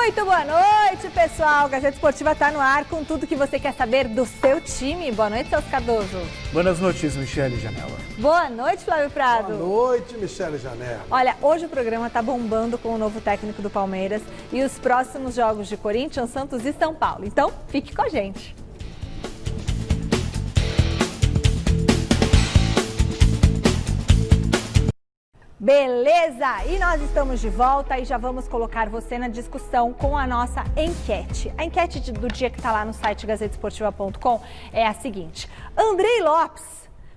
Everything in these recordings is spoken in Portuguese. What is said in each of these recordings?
Muito boa noite, pessoal. Gazeta Esportiva está no ar com tudo que você quer saber do seu time. Boa noite, Celso Cardoso. Buenas noites, Michele Janela. Boa noite, Flávio Prado. Boa noite, Michele Janela. Olha, hoje o programa está bombando com o novo técnico do Palmeiras e os próximos jogos de Corinthians, Santos e São Paulo. Então, fique com a gente. Beleza! E nós estamos de volta e já vamos colocar você na discussão com a nossa enquete. A enquete do dia que está lá no site gazetesportiva.com é a seguinte: Andrei Lopes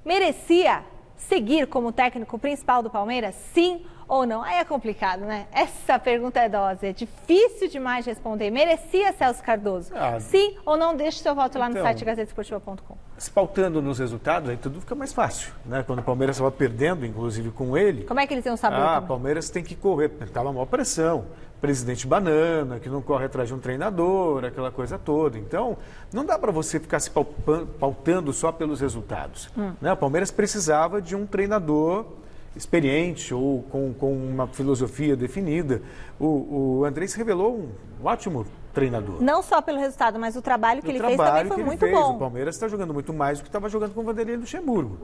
merecia seguir como técnico principal do Palmeiras? Sim ou não? Aí é complicado, né? Essa pergunta é dose, é difícil demais de responder. Merecia, Celso Cardoso? Sim ou não? Deixe seu voto lá no site gazetesportiva.com. Se pautando nos resultados, aí tudo fica mais fácil, né? Quando o Palmeiras estava perdendo, inclusive com ele... Como é que eles iam saber? O Palmeiras tem que correr, estava maior pressão. Presidente banana, que não corre atrás de um treinador, aquela coisa toda. Então, não dá para você ficar se pautando só pelos resultados. Né? O Palmeiras precisava de um treinador experiente ou com uma filosofia definida. O Andrei se revelou um ótimo treinador. Não só pelo resultado, mas o trabalho que ele fez também foi muito bom. O Palmeiras está jogando muito mais do que estava jogando com o Vanderlei Luxemburgo.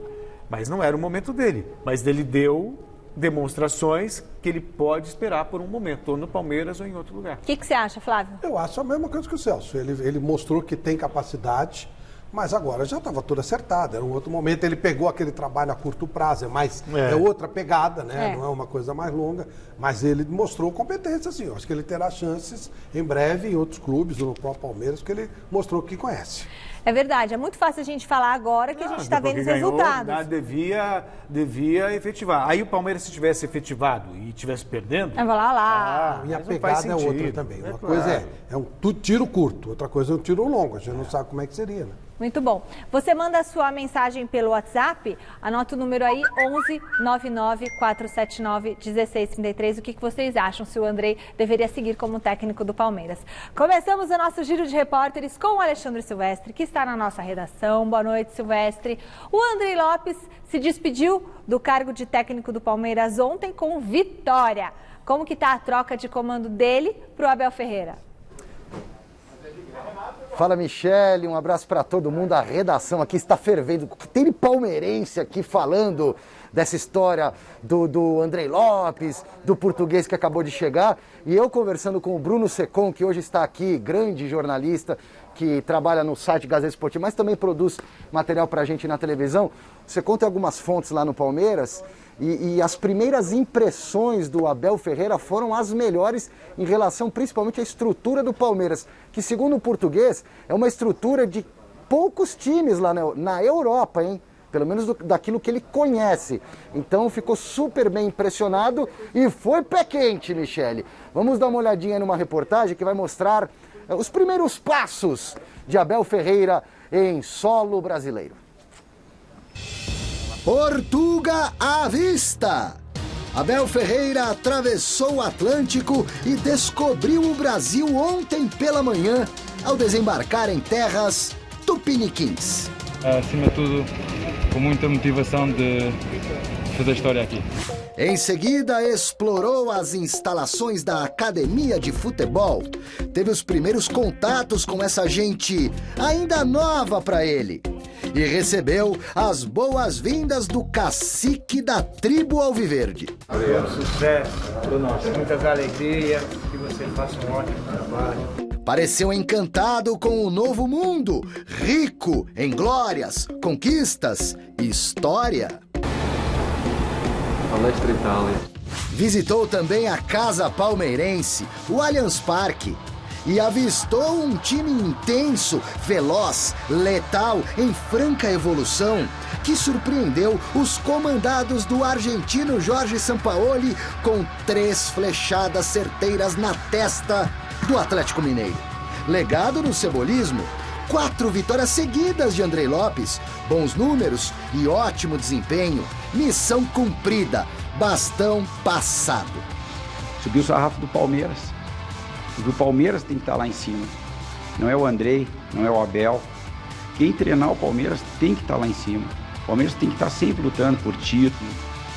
Mas não era o momento dele. Mas ele deu demonstrações que ele pode esperar por um momento, ou no Palmeiras ou em outro lugar. O que você acha, Flávio? Eu acho a mesma coisa que o Celso. Ele mostrou que tem capacidade, mas agora já estava tudo acertado. Era um outro momento. Ele pegou aquele trabalho a curto prazo, é outra pegada, né? Não é uma coisa mais longa, mas ele mostrou competência, assim. Eu acho que ele terá chances em breve em outros clubes, ou no próprio Palmeiras, porque ele mostrou que conhece. É verdade, é muito fácil a gente falar agora que a gente está vendo os resultados. Devia efetivar. Aí o Palmeiras, se tivesse efetivado e tivesse perdendo... Vai lá. E a pegada é outra também. Uma coisa é um tiro curto, outra coisa é um tiro longo. A gente não sabe como é que seria, né? Muito bom. Você manda a sua mensagem pelo WhatsApp, anota o número aí, 11 99 479 1633. O que vocês acham se o Andrei deveria seguir como técnico do Palmeiras? Começamos o nosso giro de repórteres com o Alexandre Silvestre, que está na nossa redação. Boa noite, Silvestre. O Andrei Lopes se despediu do cargo de técnico do Palmeiras ontem com vitória. Como que está a troca de comando dele para o Abel Ferreira? Fala, Michele, um abraço para todo mundo. A redação aqui está fervendo. Tem palmeirense aqui falando dessa história do Andrei Lopes, do português que acabou de chegar. E eu conversando com o Bruno Secon, que hoje está aqui, grande jornalista, que trabalha no site Gazeta Esportiva, mas também produz material para a gente na televisão. O Secon tem algumas fontes lá no Palmeiras. E as primeiras impressões do Abel Ferreira foram as melhores em relação principalmente à estrutura do Palmeiras, que segundo o português é uma estrutura de poucos times lá na Europa, hein? Pelo menos daquilo que ele conhece. Então ficou super bem impressionado e foi pé quente, Michele. Vamos dar uma olhadinha numa reportagem que vai mostrar os primeiros passos de Abel Ferreira em solo brasileiro. Portuga à vista! Abel Ferreira atravessou o Atlântico e descobriu o Brasil ontem pela manhã ao desembarcar em terras tupiniquins. Acima de tudo, com muita motivação de fazer história aqui. Em seguida, explorou as instalações da Academia de Futebol. Teve os primeiros contatos com essa gente ainda nova para ele. E recebeu as boas-vindas do cacique da tribo Alviverde. Obrigado. Sucesso para nós, muitas alegrias, que você faça um ótimo trabalho. Pareceu encantado com o novo mundo, rico em glórias, conquistas e história. Palestra Itália. Visitou também a Casa Palmeirense, o Allianz Parque, e avistou um time intenso, veloz, letal, em franca evolução, que surpreendeu os comandados do argentino Jorge Sampaoli com 3 flechadas certeiras na testa do Atlético Mineiro. Legado no cebolismo, 4 vitórias seguidas de Andrei Lopes, bons números e ótimo desempenho. Missão cumprida, bastão passado. Subiu o sarrafo do Palmeiras. Porque o Palmeiras tem que estar lá em cima. Não é o Andrei, não é o Abel. Quem treinar o Palmeiras tem que estar lá em cima. O Palmeiras tem que estar sempre lutando por título,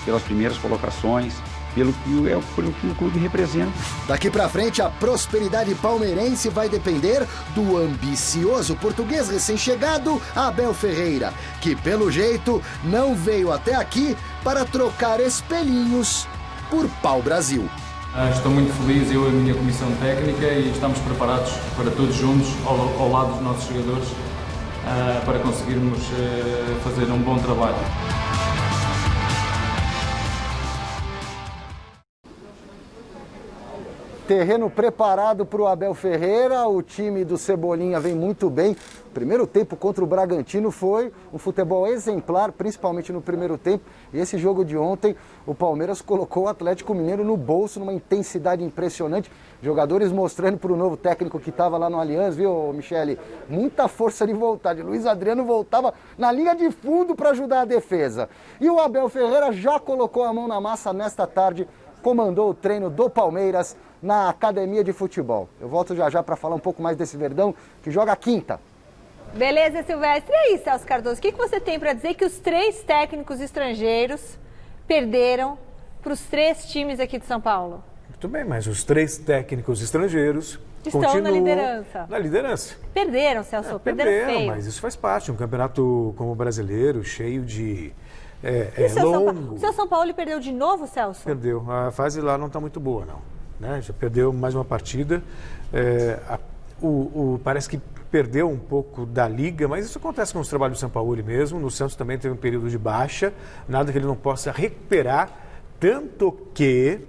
pelas primeiras colocações. pelo que o clube representa. Daqui pra frente, a prosperidade palmeirense vai depender do ambicioso português recém-chegado, Abel Ferreira, que pelo jeito não veio até aqui para trocar espelhinhos por pau-brasil. Estou muito feliz, eu e a minha comissão técnica, e estamos preparados para todos juntos, ao lado dos nossos jogadores, para conseguirmos fazer um bom trabalho. Terreno preparado para o Abel Ferreira, o time do Cebolinha vem muito bem. Primeiro tempo contra o Bragantino foi um futebol exemplar, principalmente no primeiro tempo. E esse jogo de ontem, o Palmeiras colocou o Atlético Mineiro no bolso, numa intensidade impressionante. Jogadores mostrando para o novo técnico que estava lá no Allianz, viu, Michele? Muita força de vontade. Luiz Adriano voltava na linha de fundo para ajudar a defesa. E o Abel Ferreira já colocou a mão na massa nesta tarde, comandou o treino do Palmeiras na academia de futebol. Eu volto já para falar um pouco mais desse Verdão, que joga quinta. Beleza, Silvestre. E aí, Celso Cardoso, o que você tem para dizer que os 3 técnicos estrangeiros perderam para os 3 times aqui de São Paulo? Muito bem, mas os 3 técnicos estrangeiros estão continuam na liderança. Na liderança. Perderam, Celso, perderam feio. Mas isso faz parte. Um campeonato como o brasileiro, cheio de... O seu São Paulo perdeu de novo, Celso? Perdeu. A fase lá não está muito boa, não. Né? Já perdeu mais uma partida. Parece que perdeu um pouco da liga, mas isso acontece com os trabalhos do São Paulo mesmo. No Santos também teve um período de baixa, nada que ele não possa recuperar, tanto que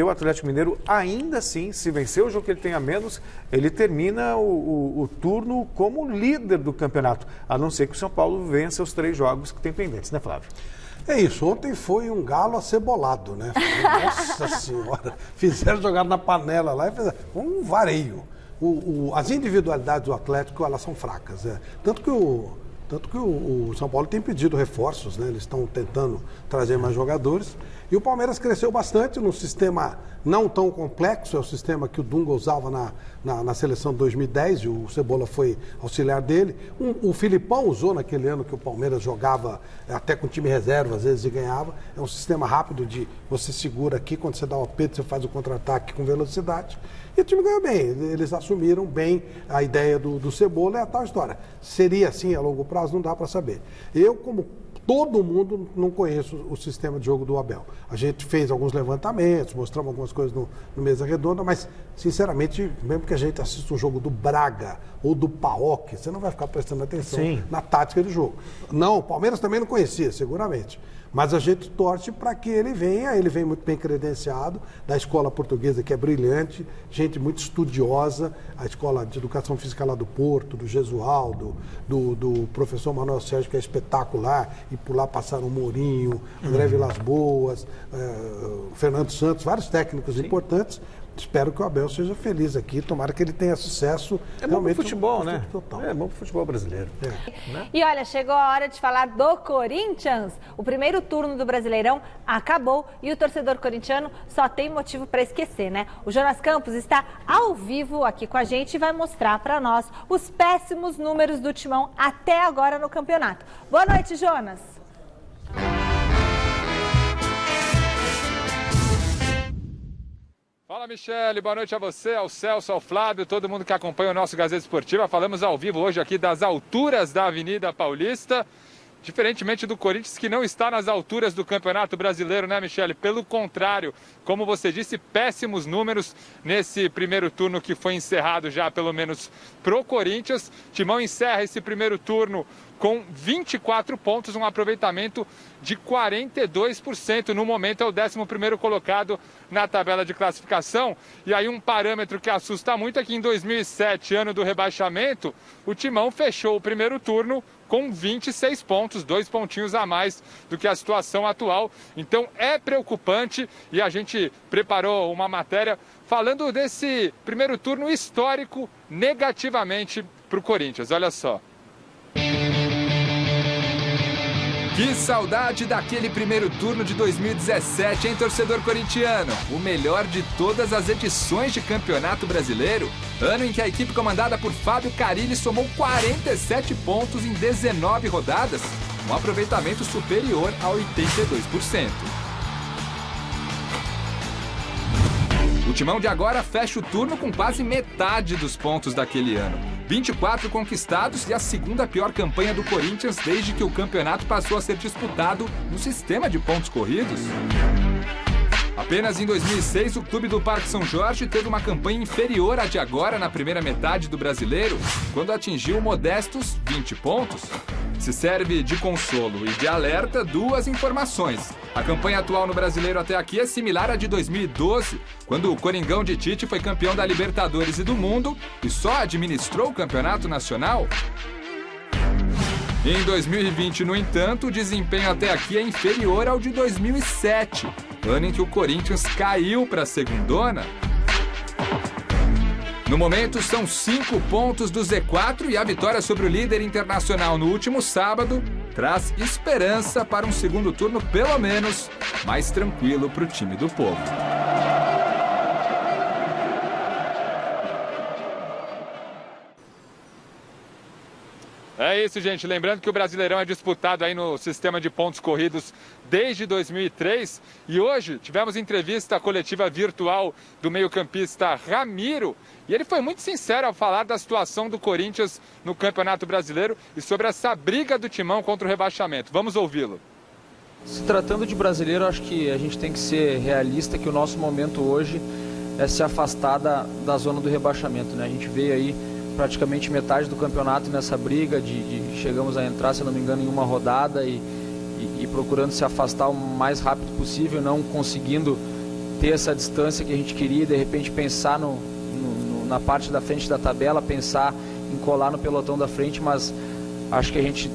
o Atlético Mineiro, ainda assim, se vencer o jogo que ele tem a menos, ele termina o turno como líder do campeonato, a não ser que o São Paulo vença os 3 jogos que tem pendentes, né, Flávio? É isso, ontem foi um galo acebolado, né? Nossa Senhora, fizeram jogar na panela lá e fizeram um vareio. As individualidades do Atlético, elas são fracas. Tanto que o São Paulo tem pedido reforços, né? Eles estão tentando trazer mais jogadores. E o Palmeiras cresceu bastante num sistema não tão complexo, é o sistema que o Dunga usava na seleção de 2010, e o Cebola foi auxiliar dele. O Filipão usou naquele ano que o Palmeiras jogava até com time reserva, às vezes, e ganhava. É um sistema rápido de você segura aqui, quando você dá o apito, você faz o contra-ataque com velocidade. E o time ganhou bem, eles assumiram bem a ideia do Cebola, é a tal história. Seria assim a longo prazo? Não dá para saber. Eu, como todo mundo, não conheço o sistema de jogo do Abel. A gente fez alguns levantamentos, mostramos algumas coisas no Mesa Redonda, mas, sinceramente, mesmo que a gente assista um jogo do Braga ou do PAOK, você não vai ficar prestando atenção na tática do jogo. Não, o Palmeiras também não conhecia, seguramente. Mas a gente torce para que ele vem muito bem credenciado, da escola portuguesa, que é brilhante, gente muito estudiosa, a escola de educação física lá do Porto, do Gesualdo, do professor Manuel Sérgio, que é espetacular, e por lá passaram o Mourinho, André Vilas Boas, Fernando Santos, vários técnicos importantes. Espero que o Abel seja feliz aqui, tomara que ele tenha sucesso. É bom pro futebol, né? É bom pro futebol brasileiro. Né? E olha, chegou a hora de falar do Corinthians. O primeiro turno do Brasileirão acabou e o torcedor corintiano só tem motivo para esquecer, né? O Jonas Campos está ao vivo aqui com a gente e vai mostrar para nós os péssimos números do Timão até agora no campeonato. Boa noite, Jonas. Fala, Michele, boa noite a você, ao Celso, ao Flávio, todo mundo que acompanha o nosso Gazeta Esportiva. Falamos ao vivo hoje aqui das alturas da Avenida Paulista, diferentemente do Corinthians, que não está nas alturas do Campeonato Brasileiro, né, Michele? Pelo contrário, como você disse, péssimos números nesse primeiro turno que foi encerrado já, pelo menos, pro Corinthians. Timão encerra esse primeiro turno com 24 pontos, um aproveitamento de 42%. No momento é o 11º colocado na tabela de classificação. E aí um parâmetro que assusta muito é que em 2007, ano do rebaixamento, o Timão fechou o primeiro turno com 26 pontos, 2 pontinhos a mais do que a situação atual. Então é preocupante e a gente preparou uma matéria falando desse primeiro turno histórico negativamente para o Corinthians. Olha só. Que saudade daquele primeiro turno de 2017, hein, torcedor corintiano? O melhor de todas as edições de Campeonato Brasileiro. Ano em que a equipe comandada por Fábio Carille somou 47 pontos em 19 rodadas, um aproveitamento superior a 82%. O Timão de agora fecha o turno com quase metade dos pontos daquele ano. 24 conquistados e a segunda pior campanha do Corinthians desde que o campeonato passou a ser disputado no sistema de pontos corridos. Apenas em 2006, o clube do Parque São Jorge teve uma campanha inferior à de agora na primeira metade do Brasileiro, quando atingiu modestos 20 pontos. Se serve de consolo e de alerta, duas informações. A campanha atual no Brasileiro até aqui é similar à de 2012, quando o Coringão de Tite foi campeão da Libertadores e do Mundo e só administrou o campeonato nacional. Em 2020, no entanto, o desempenho até aqui é inferior ao de 2007, ano em que o Corinthians caiu para a segundona. No momento, são 5 pontos do Z4 e a vitória sobre o líder internacional no último sábado traz esperança para um segundo turno, pelo menos, mais tranquilo para o time do povo. É isso, gente. Lembrando que o Brasileirão é disputado aí no sistema de pontos corridos desde 2003. E hoje tivemos entrevista coletiva virtual do meio-campista Ramiro. E ele foi muito sincero ao falar da situação do Corinthians no Campeonato Brasileiro e sobre essa briga do Timão contra o rebaixamento. Vamos ouvi-lo. Se tratando de brasileiro, acho que a gente tem que ser realista que o nosso momento hoje é se afastar da zona do rebaixamento, né? A gente veio aí praticamente metade do campeonato nessa briga, chegamos a entrar, se não me engano, em uma rodada e procurando se afastar o mais rápido possível, não conseguindo ter essa distância que a gente queria, de repente pensar na parte da frente da tabela, pensar em colar no pelotão da frente, mas acho que a gente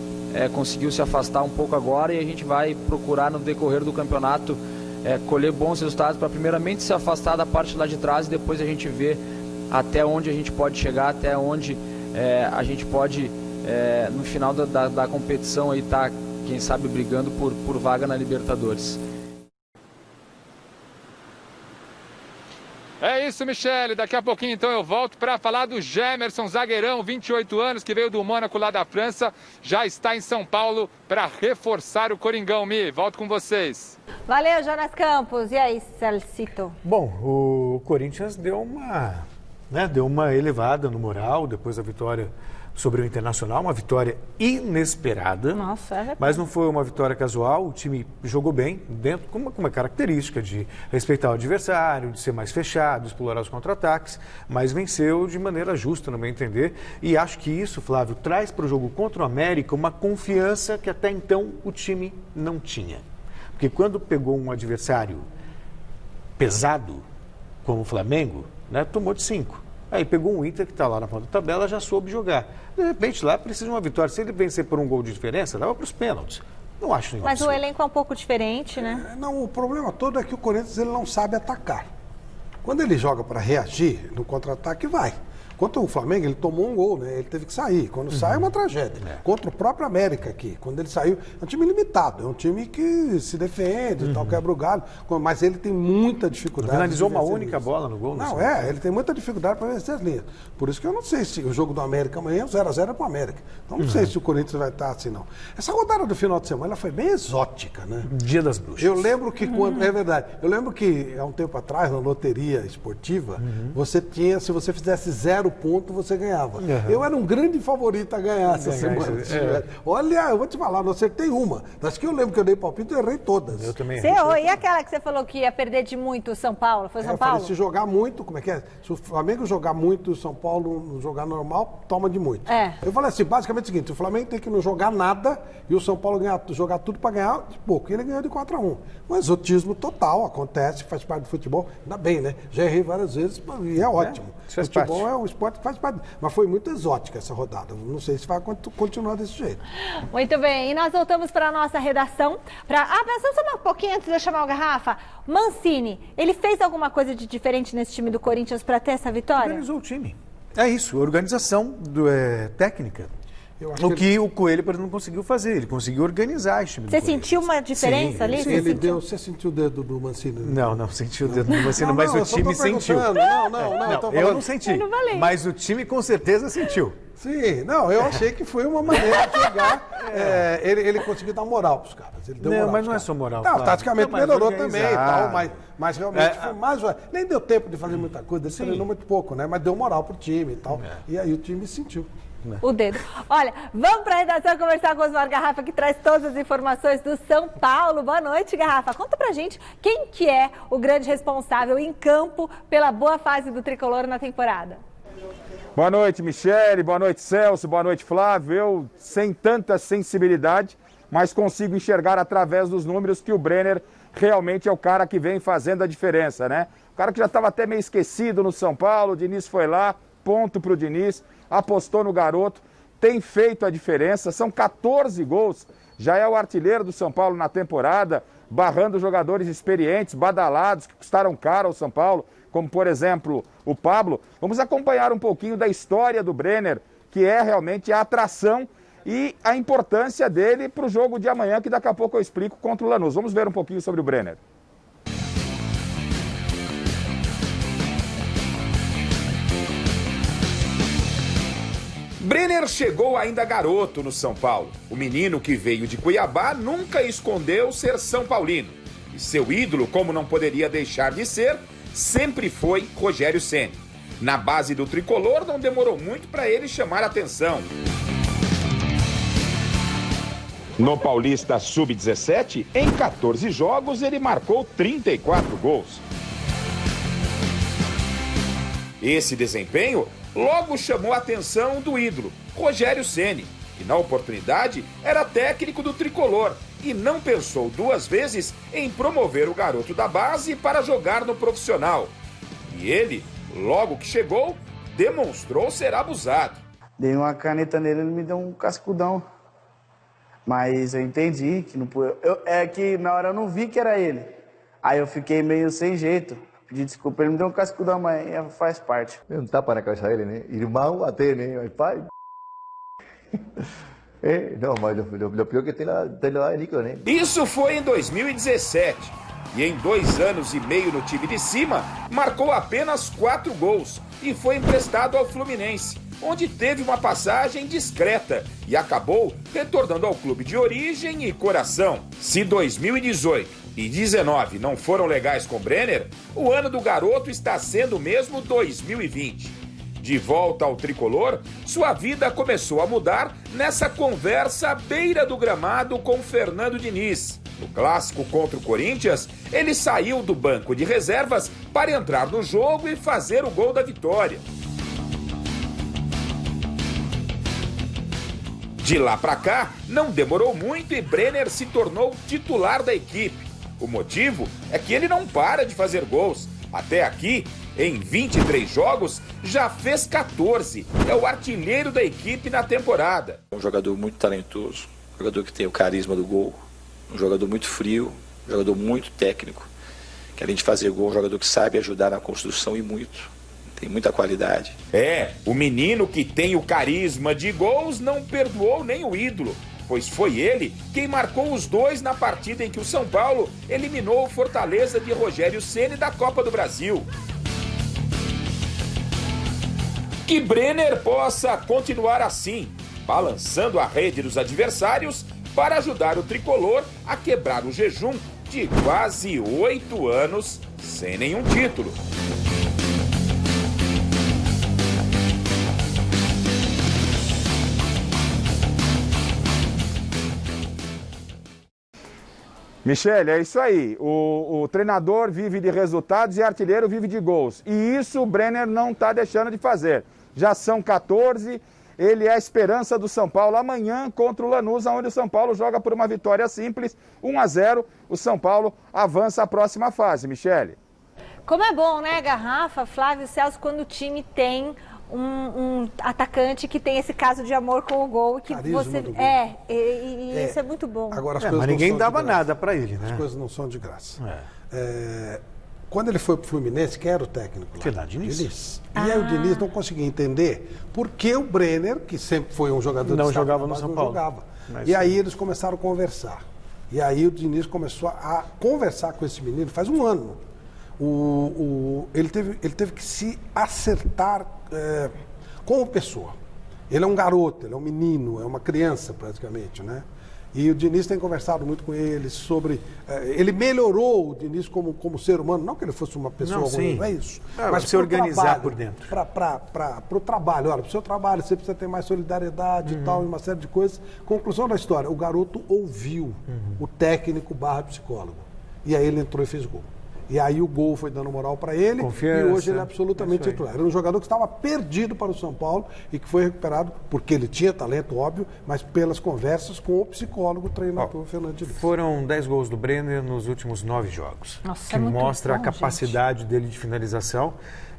conseguiu se afastar um pouco agora e a gente vai procurar no decorrer do campeonato colher bons resultados para primeiramente se afastar da parte lá de trás e depois a gente ver até onde a gente pode chegar, até onde a gente pode, no final da competição, aí tá, quem sabe, brigando por vaga na Libertadores. É isso, Michele. Daqui a pouquinho, então, eu volto para falar do Gemerson, zagueirão, 28 anos, que veio do Mônaco lá da França, já está em São Paulo para reforçar o Coringão. Mi, volto com vocês. Valeu, Jonas Campos. E aí, Celcito? Bom, o Corinthians deu uma elevada no moral depois da vitória sobre o Internacional, uma vitória inesperada. Nossa, mas não foi uma vitória casual, o time jogou bem, dentro com uma característica de respeitar o adversário, de ser mais fechado, explorar os contra-ataques, mas venceu de maneira justa, no meu entender, e acho que isso, Flávio, traz para o jogo contra o América uma confiança que até então o time não tinha. Porque quando pegou um adversário pesado, como o Flamengo, tomou de 5. Aí pegou um Inter que está lá na ponta da tabela, já soube jogar. De repente lá precisa de uma vitória. Se ele vencer por um gol de diferença, leva para os pênaltis. Não acho nenhum Mas absurdo. o elenco é um pouco diferente, né? Não, o problema todo é que o Corinthians ele não sabe atacar. Quando ele joga para reagir no contra-ataque, vai. Contra o Flamengo, ele tomou um gol, né? Ele teve que sair. Quando sai é uma tragédia. Contra o próprio América aqui, quando ele saiu, é um time limitado, é um time que se defende, tal, quebra o galho, mas ele tem muita dificuldade. Finalizou uma única bola no gol. Não, ele tem muita dificuldade para vencer as linhas. Por isso que eu não sei se o jogo do América amanhã, 0x0 é para o América. Então não sei se o Corinthians vai estar assim, não. Essa rodada do final de semana, ela foi bem exótica, né? Dia das Bruxas. Eu lembro que quando, é verdade, eu lembro que há um tempo atrás, na loteria esportiva, você tinha, se você fizesse 0 ponto, você ganhava. Eu era um grande favorito a ganhar essa semana. Olha, eu vou te falar, não acertei uma. Acho que eu lembro que eu dei palpite e errei todas. Eu também errei. Você errou. E aquela que você falou que ia perder de muito o São Paulo? Foi São Paulo? Falei, se jogar muito, como é que é? Se o Flamengo jogar muito e o São Paulo jogar normal, toma de muito. Eu falei assim, basicamente é o seguinte, o Flamengo tem que não jogar nada e o São Paulo jogar tudo para ganhar de pouco. E ele ganhou de 4x1. Um exotismo total, acontece, faz parte do futebol. Ainda bem, né? Já errei várias vezes e é ótimo. Futebol é um esporte que faz parte. Mas foi muito exótica essa rodada. Não sei se vai continuar desse jeito. Muito bem. E nós voltamos para a nossa redação. Só um pouquinho antes de eu chamar o Garrafa. Mancini, ele fez alguma coisa de diferente nesse time do Corinthians para ter essa vitória? Organizou o time. É isso, organização técnica. O que o Coelho, por exemplo, não conseguiu fazer. Ele conseguiu organizar esse time. Você sentiu uma diferença ali? Você sentiu o dedo do Mancini? Não senti o dedo do Mancini, mas o time sentiu. Eu não senti, mas o time com certeza sentiu. Sim, não, eu achei que foi uma maneira de chegar. Ele conseguiu dar moral para os caras. Ele deu moral mas não é só moral. Não, taticamente melhorou também e tal, mas realmente foi mais. Nem deu tempo de fazer muita coisa, ele treinou muito pouco, né? Mas deu moral pro time e tal. E aí o time sentiu. O dedo. Olha, vamos para a redação conversar com o Osmar Garrafa, que traz todas as informações do São Paulo. Boa noite, Garrafa. Conta pra gente quem que é o grande responsável em campo pela boa fase do Tricolor na temporada. Boa noite, Michele. Boa noite, Celso. Boa noite, Flávio. Eu, sem tanta sensibilidade, mas consigo enxergar através dos números que o Brenner realmente é o cara que vem fazendo a diferença, né? O cara que já estava até meio esquecido no São Paulo, o Diniz foi lá, ponto pro Diniz, apostou no garoto, tem feito a diferença, são 14 gols, já é o artilheiro do São Paulo na temporada, barrando jogadores experientes, badalados, que custaram caro ao São Paulo, como por exemplo o Pablo. Vamos acompanhar um pouquinho da história do Brenner, que é realmente a atração e a importância dele para o jogo de amanhã, que daqui a pouco eu explico contra o Lanús. Vamos ver um pouquinho sobre o Brenner. Brenner chegou ainda garoto no São Paulo. O menino que veio de Cuiabá nunca escondeu ser São Paulino. E seu ídolo, como não poderia deixar de ser, sempre foi Rogério Ceni. Na base do tricolor não demorou muito para ele chamar a atenção. No Paulista Sub-17, em 14 jogos, ele marcou 34 gols. Esse desempenho logo chamou a atenção do ídolo, Rogério Ceni, que na oportunidade era técnico do tricolor e não pensou duas vezes em promover o garoto da base para jogar no profissional. E ele, logo que chegou, demonstrou ser abusado. Dei uma caneta nele, ele me deu um cascudão. Mas eu entendi que não podia. É que na hora eu não vi que era ele. Aí eu fiquei meio sem jeito. Pedi desculpa, ele me deu um cascudão, mas faz parte. Um tapa na cabeça dele, né? Irmão até, né? Mas pai. Não, mas o pior que tem lá é Nico, né? Isso foi em 2017. E em 2 anos e meio no time de cima, marcou apenas 4 gols e foi emprestado ao Fluminense, onde teve uma passagem discreta e acabou retornando ao clube de origem e coração. Se 2018 e 19 não foram legais com Brenner, o ano do garoto está sendo mesmo 2020. De volta ao tricolor, sua vida começou a mudar nessa conversa à beira do gramado com Fernando Diniz. No clássico contra o Corinthians, ele saiu do banco de reservas para entrar no jogo e fazer o gol da vitória. De lá para cá, não demorou muito e Brenner se tornou titular da equipe. O motivo é que ele não para de fazer gols. Até aqui, em 23 jogos, já fez 14. É o artilheiro da equipe na temporada. Um jogador muito talentoso, um jogador que tem o carisma do gol, um jogador muito frio, um jogador muito técnico, que além de fazer gol, um jogador que sabe ajudar na construção e muito. Tem muita qualidade. O menino que tem o carisma de gols não perdoou nem o ídolo, pois foi ele quem marcou os 2 na partida em que o São Paulo eliminou o Fortaleza de Rogério Ceni da Copa do Brasil. Que Brenner possa continuar assim, balançando a rede dos adversários para ajudar o tricolor a quebrar o jejum de quase 8 anos sem nenhum título. Michele, é isso aí. O treinador vive de resultados e artilheiro vive de gols. E isso o Brenner não está deixando de fazer. Já são 14, ele é a esperança do São Paulo amanhã contra o Lanús, onde o São Paulo joga por uma vitória simples, 1-0. O São Paulo avança à próxima fase, Michele. Como é bom, né, Garrafa, Flávio, Celso, quando o time tem um atacante que tem esse caso de amor com o gol, que carisma você do gol. Isso é muito bom. Agora, as coisas mas não ninguém são dava de graça. nada para ele, né? As coisas não são de graça. Quando ele foi pro Fluminense, quem era o técnico lá? Fernando Diniz. E aí o Diniz não conseguia entender por que o Brenner, que sempre foi um jogador não de jogava no São Paulo. Jogava. Mas e aí eles começaram a conversar. E aí o Diniz começou a conversar com esse menino faz um ano. Ele teve que se acertar como pessoa. Ele é um garoto, ele é um menino, é uma criança praticamente, né? E o Diniz tem conversado muito com ele sobre... ele melhorou o Diniz como ser humano, não que ele fosse uma pessoa ruim, não é isso. Mas se organizar por dentro. Para o trabalho, olha, para o seu trabalho você precisa ter mais solidariedade e tal, e uma série de coisas. Conclusão da história, o garoto ouviu o técnico / psicólogo. E aí ele entrou e fez gol. E aí o gol foi dando moral para ele. Confiança. E hoje ele é absolutamente titular. Era um jogador que estava perdido para o São Paulo e que foi recuperado porque ele tinha talento, óbvio, mas pelas conversas com o psicólogo treinador Fernando Diniz. Foram 10 gols do Brenner nos últimos 9 jogos. Nossa, que mostra a capacidade dele de finalização.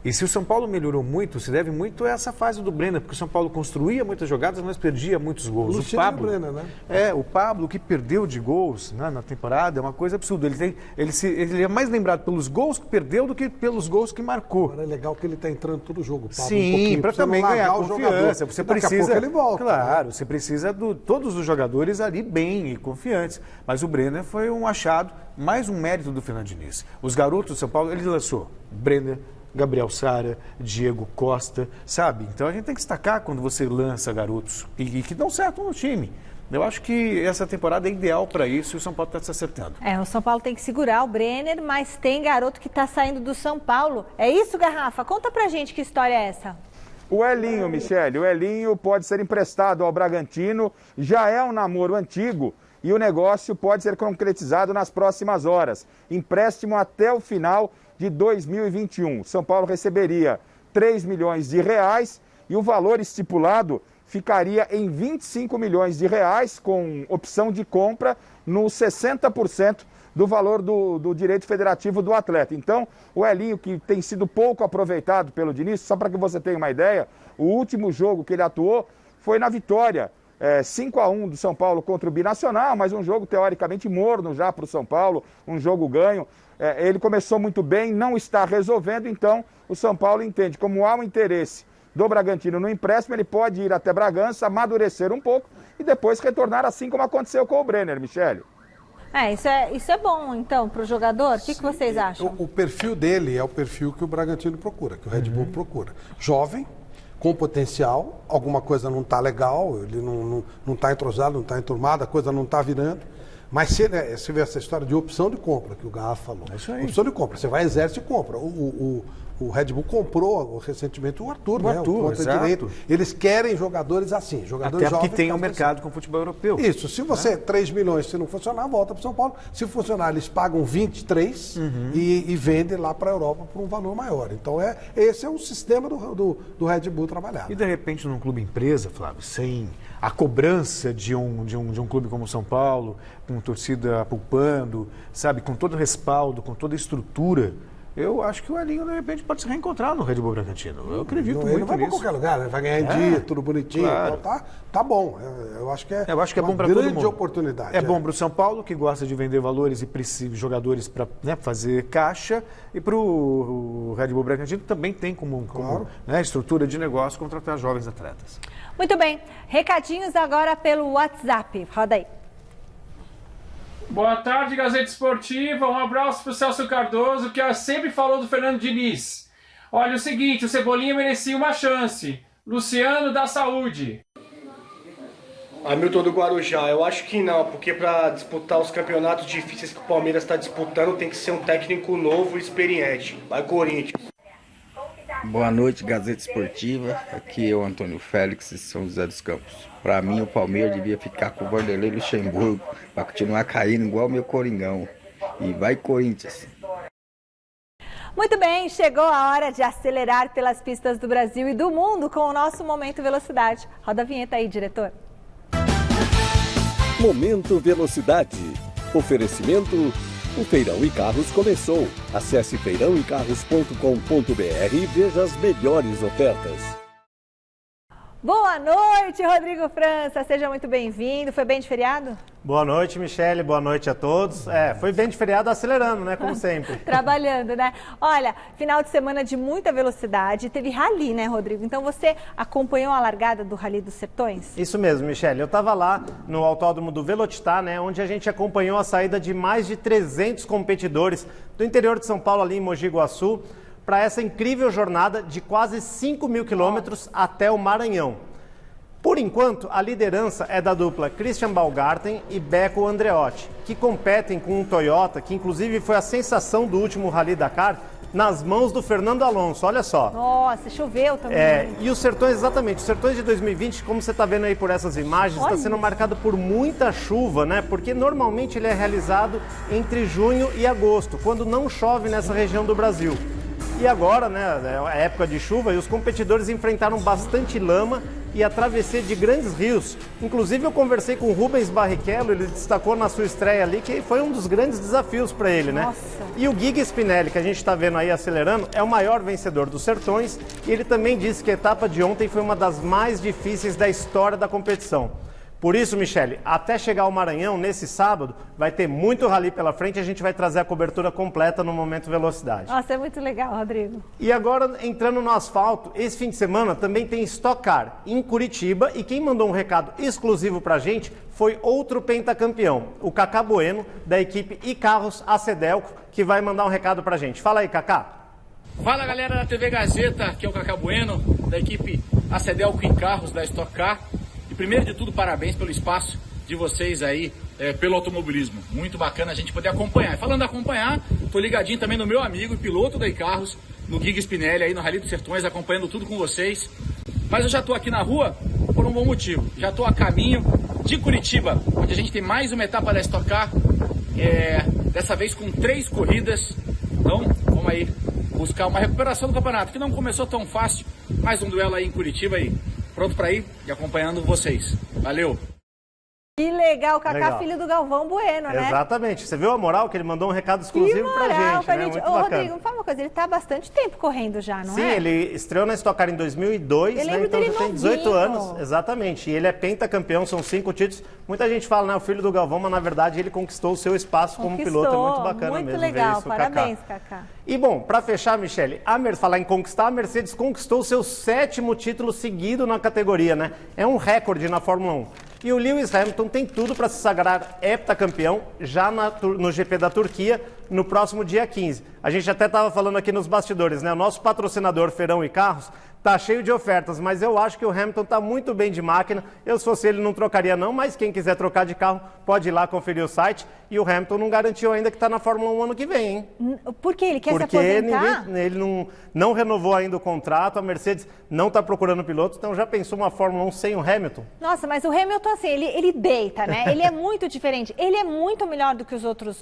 E se o São Paulo melhorou muito, se deve muito a essa fase do Brenner, porque o São Paulo construía muitas jogadas, mas perdia muitos gols. O Pablo, Brenner, né? o Pablo que perdeu de gols, né, na temporada é uma coisa absurda. Ele é mais lembrado pelos gols que perdeu do que pelos gols que marcou. Agora é legal que ele está entrando todo jogo, Pablo. Sim, para também ganhar confiança. Você Daqui precisa, a pouco ele volta. Claro, você precisa de todos os jogadores ali bem e confiantes. Mas o Brenner foi um achado, mais um mérito do Fernando Diniz. Os garotos do São Paulo, ele lançou Brenner, Gabriel Sara, Diego Costa, sabe? Então a gente tem que destacar quando você lança garotos e que dão certo no time. Eu acho que essa temporada é ideal para isso e o São Paulo está se acertando. O São Paulo tem que segurar o Brenner, mas tem garoto que está saindo do São Paulo. É isso, Garrafa? Conta pra gente que história é essa. O Elinho, Michele, o Elinho pode ser emprestado ao Bragantino, já é um namoro antigo e o negócio pode ser concretizado nas próximas horas. Empréstimo até o final de 2021. São Paulo receberia 3 milhões de reais e o valor estipulado ficaria em 25 milhões de reais com opção de compra nos 60% do valor do direito federativo do atleta. Então, o Elinho, que tem sido pouco aproveitado pelo Diniz, só para que você tenha uma ideia, o último jogo que ele atuou foi na vitória 5-1 do São Paulo contra o Binacional, mas um jogo teoricamente morno já para o São Paulo, um jogo ganho. Ele começou muito bem, não está resolvendo, então o São Paulo entende como há um interesse do Bragantino no empréstimo, ele pode ir até Bragança, amadurecer um pouco e depois retornar, assim como aconteceu com o Brenner, Michele. Isso é bom, então, para o jogador? O que vocês acham? O perfil dele é o perfil que o Bragantino procura, que o Red Bull procura. Jovem, com potencial, alguma coisa não está legal, ele não está entrosado, não está enturmado, a coisa não está virando. Mas se vê essa história de opção de compra, que o Garrafa falou. É isso aí. Opção de compra. Você vai, exerce e compra. O Red Bull comprou recentemente o Arthur, né? O ponta direito. Eles querem jogadores assim, jogadores jovens. Até porque tem um mercado com o futebol europeu. Isso. Se você 3 milhões, se não funcionar, volta para o São Paulo. Se funcionar, eles pagam 23 e vendem lá para a Europa por um valor maior. Então, esse é o sistema do Red Bull trabalhar. E, de repente, num clube empresa, Flávio, sem a cobrança de um clube como o São Paulo, com torcida pulpando, sabe, com todo o respaldo, com toda a estrutura, eu acho que o Elinho, de repente, pode se reencontrar no Red Bull Bragantino. Eu acredito muito nisso. Ele vai para qualquer lugar, né? Vai ganhar em dia, tudo bonitinho. Claro. Então, tá bom. Eu acho que é bom para todo mundo. Grande oportunidade. É bom para o São Paulo, que gosta de vender valores e precisa de jogadores para fazer caixa. E para o Red Bull Bragantino também tem como estrutura de negócio contratar jovens atletas. Muito bem. Recadinhos agora pelo WhatsApp. Roda aí. Boa tarde, Gazeta Esportiva. Um abraço para o Celso Cardoso, que sempre falou do Fernando Diniz. Olha, o seguinte, o Cebolinha merecia uma chance. Luciano da Saúde. Hamilton do Guarujá, eu acho que não, porque para disputar os campeonatos difíceis que o Palmeiras está disputando, tem que ser um técnico novo e experiente. Vai, Corinthians. Boa noite, Gazeta Esportiva. Aqui é o Antônio Félix de São José dos Campos. Para mim, o Palmeiras devia ficar com o Vanderlei Luxemburgo para continuar caindo igual o meu Coringão. E vai, Corinthians. Muito bem, chegou a hora de acelerar pelas pistas do Brasil e do mundo com o nosso Momento Velocidade. Roda a vinheta aí, diretor. Momento Velocidade. Oferecimento... O Feirão e Carros começou. Acesse feirãoecarros.com.br e veja as melhores ofertas. Boa noite, Rodrigo França. Seja muito bem-vindo. Foi bem de feriado? Boa noite, Michele. Boa noite a todos. Foi bem de feriado acelerando, né? Como sempre. Trabalhando, né? Olha, final de semana de muita velocidade. Teve rally, né, Rodrigo? Então você acompanhou a largada do Rally dos Sertões? Isso mesmo, Michele. Eu estava lá no autódromo do Velocitar, né? Onde a gente acompanhou a saída de mais de 300 competidores do interior de São Paulo, ali em Mogi Guaçu, para essa incrível jornada de quase 5 mil quilômetros até o Maranhão. Por enquanto, a liderança é da dupla Christian Baumgarten e Beco Andreotti, que competem com um Toyota, que inclusive foi a sensação do último Rally Dakar, nas mãos do Fernando Alonso, olha só. Nossa, choveu também. E os Sertões, exatamente, os Sertões de 2020, como você está vendo aí por essas imagens, está sendo marcado por muita chuva, né? Porque normalmente ele é realizado entre junho e agosto, quando não chove nessa região do Brasil. E agora, né, é a época de chuva e os competidores enfrentaram bastante lama e a travessia de grandes rios. Inclusive eu conversei com o Rubens Barrichello, ele destacou na sua estreia ali que foi um dos grandes desafios para ele, né? Nossa. E o Guigui Spinelli, que a gente está vendo aí acelerando, é o maior vencedor dos Sertões e ele também disse que a etapa de ontem foi uma das mais difíceis da história da competição. Por isso, Michele, até chegar ao Maranhão, nesse sábado, vai ter muito rally pela frente e a gente vai trazer a cobertura completa no Momento Velocidade. Nossa, é muito legal, Rodrigo. E agora, entrando no asfalto, esse fim de semana também tem Stock Car em Curitiba e quem mandou um recado exclusivo pra gente foi outro pentacampeão, o Cacá Bueno, da equipe iCarros Acedelco, que vai mandar um recado pra gente. Fala aí, Cacá. Fala, galera da TV Gazeta, aqui é o Cacá Bueno, da equipe Acedelco iCarros da Stock Car. E primeiro de tudo, parabéns pelo espaço de vocês aí, pelo automobilismo. Muito bacana a gente poder acompanhar. E falando em acompanhar, tô ligadinho também no meu amigo e piloto da iCarros, no Guigui Spinelli, aí no Rally dos Sertões, acompanhando tudo com vocês. Mas eu já tô aqui na rua por um bom motivo. Já tô a caminho de Curitiba, onde a gente tem mais uma etapa da Stock Car, dessa vez com 3 corridas. Então, vamos aí buscar uma recuperação do campeonato, que não começou tão fácil. Mais um duelo aí em Curitiba aí. Pronto para ir e acompanhando vocês. Valeu! Que legal, Cacá, filho do Galvão Bueno, né? Exatamente. Você viu a moral que ele mandou um recado exclusivo pra gente, né? Muito bacana. Rodrigo, me fala uma coisa, ele tá há bastante tempo correndo já, não é? Sim, ele estreou na Stock Car em 2002, né? Então já tem 18 anos. Exatamente. E ele é pentacampeão, são 5 títulos. Muita gente fala, né, o filho do Galvão, mas na verdade ele conquistou o seu espaço como piloto. É muito bacana mesmo. Muito legal, parabéns, Cacá. E bom, para fechar, Michele, falar em conquistar, a Mercedes conquistou o seu 7º título seguido na categoria, né? É um recorde na Fórmula 1. E o Lewis Hamilton tem tudo para se sagrar heptacampeão já no GP da Turquia no próximo dia 15. A gente até estava falando aqui nos bastidores, né? O nosso patrocinador Feirão e Carros tá cheio de ofertas, mas eu acho que o Hamilton tá muito bem de máquina. Eu, se fosse ele, não trocaria não, mas quem quiser trocar de carro pode ir lá conferir o site. E o Hamilton não garantiu ainda que está na Fórmula 1 ano que vem, hein? Por quê? Ele quer se aposentar? Porque ele não renovou ainda o contrato, a Mercedes não está procurando piloto, então já pensou uma Fórmula 1 sem o Hamilton? Nossa, mas o Hamilton, assim, ele deita, né? Ele é muito diferente. Ele é muito melhor do que os outros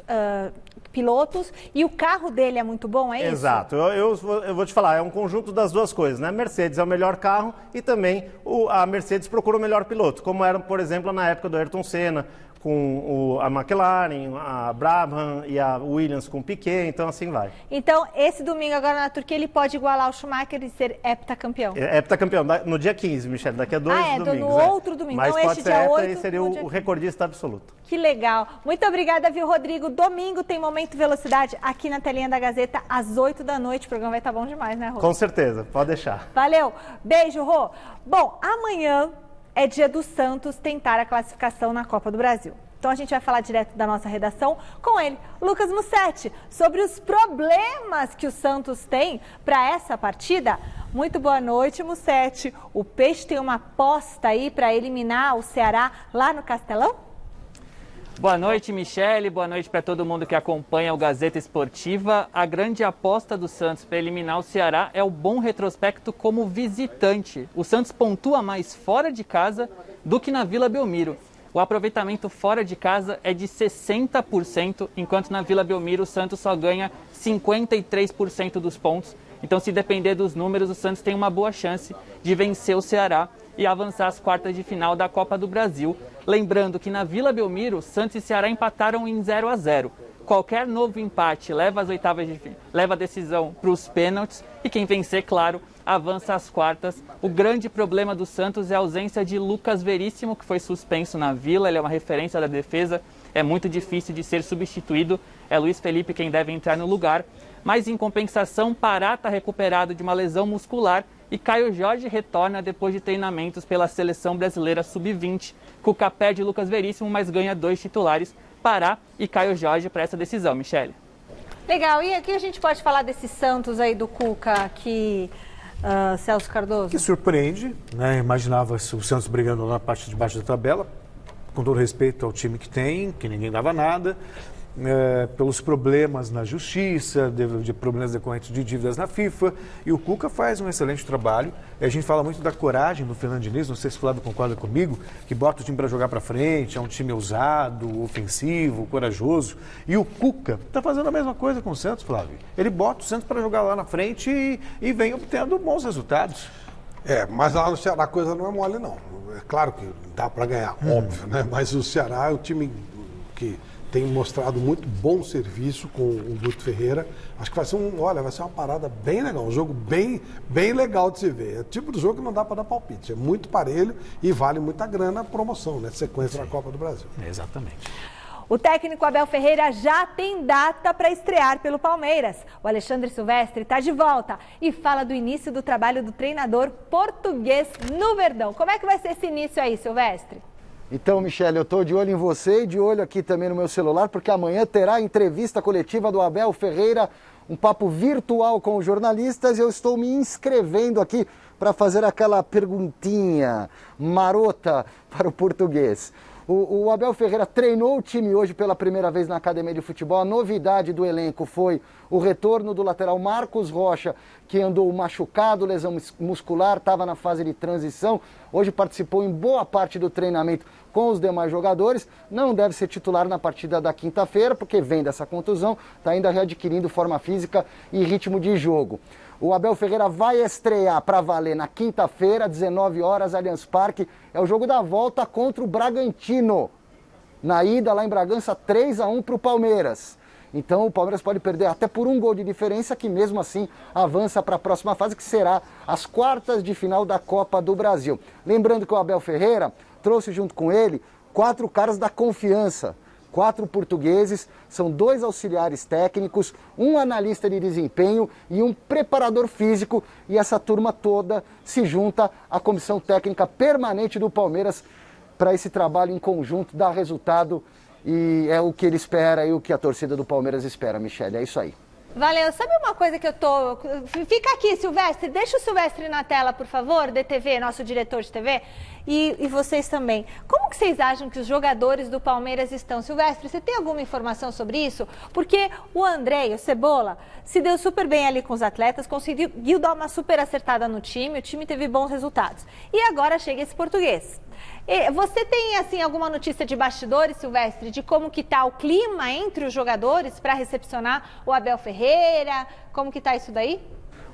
pilotos e o carro dele é muito bom, é isso? Exato. Eu vou te falar, é um conjunto das duas coisas, né? A Mercedes é o melhor carro e também a Mercedes procura o melhor piloto, como era, por exemplo, na época do Ayrton Senna, com a McLaren, a Brabham e a Williams com o Piquet, então assim vai. Então, esse domingo agora na Turquia, ele pode igualar o Schumacher e ser heptacampeão? Heptacampeão, no dia 15, Michele, daqui a 2 domingos. No outro domingo. Mas então, pode ser hepta e seria o recordista absoluto. Que legal. Muito obrigada, viu, Rodrigo? Domingo tem Momento Velocidade aqui na telinha da Gazeta, às 8 da noite. O programa vai estar bom demais, né, Rô? Com certeza, pode deixar. Valeu. Beijo, Rô. Bom, amanhã é dia do Santos tentar a classificação na Copa do Brasil. Então a gente vai falar direto da nossa redação com ele, Lucas Mussetti, sobre os problemas que o Santos tem para essa partida. Muito boa noite, Mussetti. O Peixe tem uma aposta aí para eliminar o Ceará lá no Castelão? Boa noite, Michele. Boa noite para todo mundo que acompanha o Gazeta Esportiva. A grande aposta do Santos para eliminar o Ceará é o bom retrospecto como visitante. O Santos pontua mais fora de casa do que na Vila Belmiro. O aproveitamento fora de casa é de 60%, enquanto na Vila Belmiro o Santos só ganha 53% dos pontos. Então, se depender dos números, o Santos tem uma boa chance de vencer o Ceará e avançar às quartas de final da Copa do Brasil. Lembrando que na Vila Belmiro, Santos e Ceará empataram em 0-0. qualquer novo empate leva leva a decisão para os pênaltis e quem vencer, claro, avança às quartas. O grande problema do Santos é a ausência de Lucas Veríssimo, que foi suspenso na Vila. Ele é uma referência da defesa, é muito difícil de ser substituído. É Luiz Felipe quem deve entrar no lugar. Mas, em compensação, Pará está recuperado de uma lesão muscular e Caio Jorge retorna depois de treinamentos pela Seleção Brasileira Sub-20. Cuca perde Lucas Veríssimo, mas ganha 2 titulares, Pará e Caio Jorge, para essa decisão. Michele. Legal. E aqui a gente pode falar desse Santos aí do Cuca, que Celso Cardoso? Que surpreende, né? Imaginava o Santos brigando lá na parte de baixo da tabela, com todo respeito ao time que tem, que ninguém dava nada. Pelos problemas na justiça, de problemas decorrentes de dívidas na FIFA, e o Cuca faz um excelente trabalho. A gente fala muito da coragem do Fernando Diniz, não sei se o Flávio concorda comigo, que bota o time para jogar para frente, é um time ousado, ofensivo, corajoso, e o Cuca está fazendo a mesma coisa com o Santos, Flávio. Ele bota o Santos para jogar lá na frente e vem obtendo bons resultados. Mas lá no Ceará a coisa não é mole, não. É claro que dá para ganhar, óbvio, né? Mas o Ceará é um time que tem mostrado muito bom serviço com o Guto Ferreira. Acho que vai ser uma parada bem legal, um jogo bem legal de se ver. É o tipo de jogo que não dá para dar palpite. É muito parelho e vale muita grana a promoção, né? Sequência da Copa do Brasil. Exatamente. O técnico Abel Ferreira já tem data para estrear pelo Palmeiras. O Alexandre Silvestre está de volta e fala do início do trabalho do treinador português no Verdão. Como é que vai ser esse início aí, Silvestre? Então, Michele, eu estou de olho em você e de olho aqui também no meu celular, porque amanhã terá a entrevista coletiva do Abel Ferreira, um papo virtual com os jornalistas, e eu estou me inscrevendo aqui para fazer aquela perguntinha marota para o português. O Abel Ferreira treinou o time hoje pela primeira vez na Academia de Futebol. A novidade do elenco foi o retorno do lateral Marcos Rocha, que andou machucado, lesão muscular, estava na fase de transição. Hoje participou em boa parte do treinamento com os demais jogadores. Não deve ser titular na partida da quinta-feira, porque vem dessa contusão, está ainda readquirindo forma física e ritmo de jogo. O Abel Ferreira vai estrear para valer na quinta-feira, 19 horas, Allianz Parque. É o jogo da volta contra o Bragantino. Na ida, lá em Bragança, 3-1 para o Palmeiras. Então o Palmeiras pode perder até por 1 gol de diferença, que mesmo assim avança para a próxima fase, que será as quartas de final da Copa do Brasil. Lembrando que o Abel Ferreira trouxe junto com ele 4 caras da confiança. 4 portugueses, são 2 auxiliares técnicos, 1 analista de desempenho e 1 preparador físico, e essa turma toda se junta à comissão técnica permanente do Palmeiras para esse trabalho em conjunto, dar resultado, e é o que ele espera e o que a torcida do Palmeiras espera, Michele, é isso aí. Valeu, sabe uma coisa que eu tô... Fica aqui, Silvestre, deixa o Silvestre na tela, por favor, DTV, nosso diretor de TV, e vocês também. Como que vocês acham que os jogadores do Palmeiras estão? Silvestre, você tem alguma informação sobre isso? Porque o Andrei, o Cebola, se deu super bem ali com os atletas, conseguiu dar uma super acertada no time, o time teve bons resultados. E agora chega esse português. Você tem, assim, alguma notícia de bastidores, Silvestre, de como que tá o clima entre os jogadores para recepcionar o Abel Ferreira? Como que tá isso daí?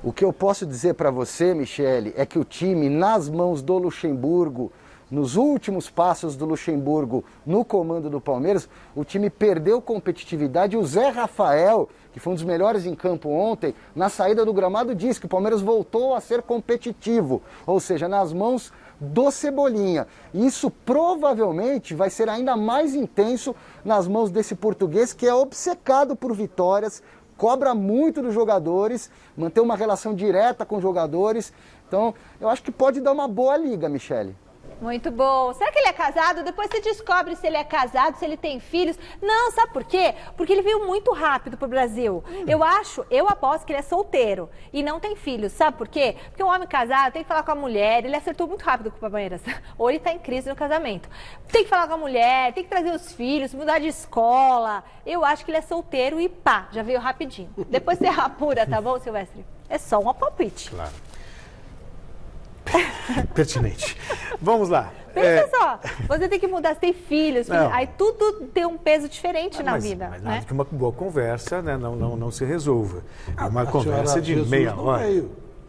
O que eu posso dizer para você, Michele, é que o time, nas mãos do Luxemburgo, nos últimos passos do Luxemburgo no comando do Palmeiras, o time perdeu competitividade. O Zé Rafael, que foi um dos melhores em campo ontem, na saída do gramado disse que o Palmeiras voltou a ser competitivo, ou seja, nas mãos do Cebolinha. Isso provavelmente vai ser ainda mais intenso nas mãos desse português, que é obcecado por vitórias, cobra muito dos jogadores, mantém uma relação direta com os jogadores. Então, eu acho que pode dar uma boa liga, Michele. Muito bom. Será que ele é casado? Depois você descobre se ele é casado, se ele tem filhos. Não, sabe por quê? Porque ele veio muito rápido pro Brasil. Eu aposto que ele é solteiro e não tem filhos. Sabe por quê? Porque um homem casado tem que falar com a mulher, ele acertou muito rápido com o Palmeiras. Ou ele tá em crise no casamento. Tem que falar com a mulher, tem que trazer os filhos, mudar de escola. Eu acho que ele é solteiro e pá, já veio rapidinho. Depois você apura, tá bom, Silvestre? É só um palpite. Claro. Pertinente. Vamos lá. Pensa só, você tem que mudar, você tem filhos, aí tudo tem um peso diferente na vida. Mas nada que uma boa conversa, né, não se resolva. Uma conversa de meia hora.